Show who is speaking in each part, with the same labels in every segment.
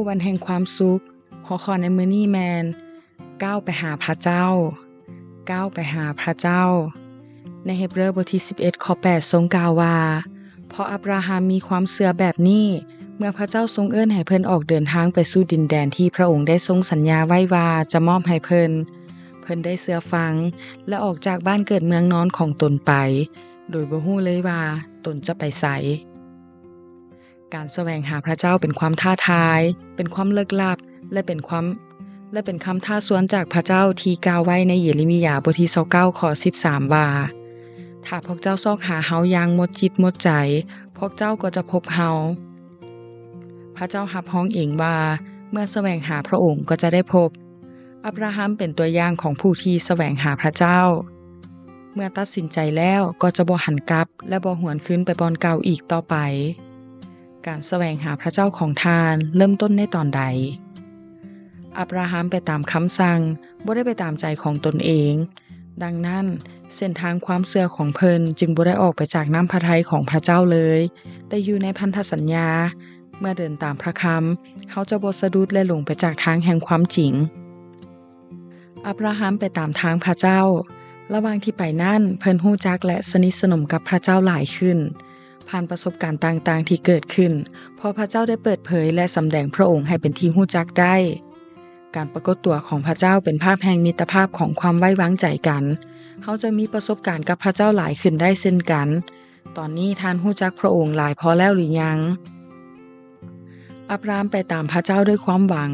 Speaker 1: วันแห่งความสุขหัวข้อในมื้อนี้แม่นก้าวไปหาพระเจ้าก้าวไปหาพระเจ้าในเฮบเรอบทที่11ข้อ8ทรงกล่าวว่าเพราะอับราฮัมมีความเชื่อแบบนี้เมื่อพระเจ้าทรงเอิ้นให้เพิ่นออกเดินทางไปสู่ดินแดนที่พระองค์ได้ทรงสัญญาไว้ว่าจะมอบให้เพิ่นได้เชื่อฟังและออกจากบ้านเกิดเมืองนอนของตนไปโดยบ่ฮู้เลยว่าตนจะไปไสการแสวงหาพระเจ้าเป็นความท้าทายเป็นความลึกลับและเป็นคำท้าสวนจากพระเจ้าที่กล่าวไว้ในเยเรมียาบทที่29ข้อ13ว่าถ้าพวกเจ้าซอกหาเฮาอย่างหมดจิตหมดใจพวกเจ้าก็จะพบเฮาพระเจ้ารับฮ้องเองว่าเมื่อแสวงหาพระองค์ก็จะได้พบอับราฮัมเป็นตัวอย่างของผู้ที่แสวงหาพระเจ้าเมื่อตัดสินใจแล้วก็จะบ่หันกลับและบ่หวนคืนไปบ่อนเก่าอีกต่อไปการแสวงหาพระเจ้าของทานเริ่มต้นในตอนใดอับราฮัมไปตามคำสั่งบ่ได้ไปตามใจของตนเองดังนั้นเส้นทางความเชื่อของเพิ่นจึงบ่ได้ออกไปจากน้ำพระทัยของพระเจ้าเลยแต่อยู่ในพันธสัญญาเมื่อเดินตามพระคำเฮาจะบ่สะดุดและหลงไปจากทางแห่งความจริงอับราฮัมไปตามทางพระเจ้าระหว่างที่ไปนั่นเพิ่นรู้จักและสนิทสนมกับพระเจ้าหลายขึ้นผ่านประสบการณ์ต่างๆที่เกิดขึ้นเพราะพระเจ้าได้เปิดเผยและสำแดงพระองค์ให้เป็นที่รู้จักได้การปรากฏตัวของพระเจ้าเป็นภาพแห่งมิตรภาพของความไว้วางใจกันเฮาจะมีประสบการณ์กับพระเจ้าหลายขึ้นได้เช่นกันตอนนี้ท่านรู้จักพระองค์หลายพอแล้วหรือยังอับรามไปตามพระเจ้าด้วยความหวัง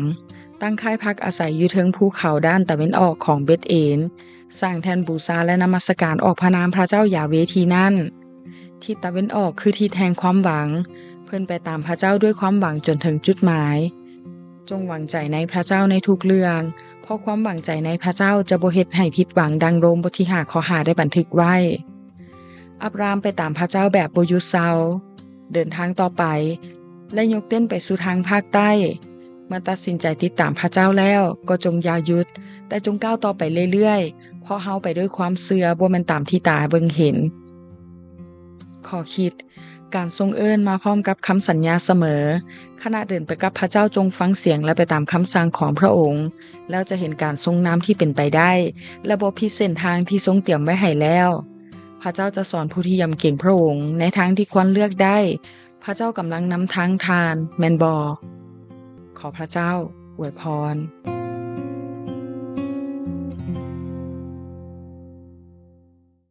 Speaker 1: ตั้งค่ายพักอาศัยอยู่เทิงภูเขาด้านตะวันออกของเบธเอนสร้างแท่นบูชาและนมัสการออกพระนามพระเจ้ายาเวห์ที่นั่นทิศตะวันออกคือทิศแห่งความหวังเพิ่นไปตามพระเจ้าด้วยความหวังจนถึงจุดหมายจงหวังใจในพระเจ้าในทุกเรื่องเพราะความหวังใจในพระเจ้าจะบ่เฮ็ดให้ผิดหวังดังโรมบทที่5ข้อ5ได้บันทึกไว้อับรามไปตามพระเจ้าแบบบ่หยุดเซาเดินทางต่อไปและยกเต้นไปสู่ทางภาคใต้เมื่อตัดสินใจติดตามพระเจ้าแล้วก็จงอย่าหยุดแต่จงก้าวต่อไปเรื่อยๆเพราะเฮาไปด้วยความเชื่อบ่แม่นตามที่ตาเบิ่งเห็นข้อคิดการทรงเอิ้นมาพร้อมกับคำสัญญาเสมอขณะเดินไปกับพระเจ้าจงฟังเสียงและไปตามคำสั่งของพระองค์แล้วจะเห็นการทรงนำที่เป็นไปได้และบ่ผิดเส้นทางที่ทรงเตรียมไว้ให้แล้วพระเจ้าจะสอนผู้ที่ยำเกรงพระองค์ในทางที่ควรเลือกได้พระเจ้ากำลังนำทางทานแม่นบ่ขอพระเจ้าอวยพร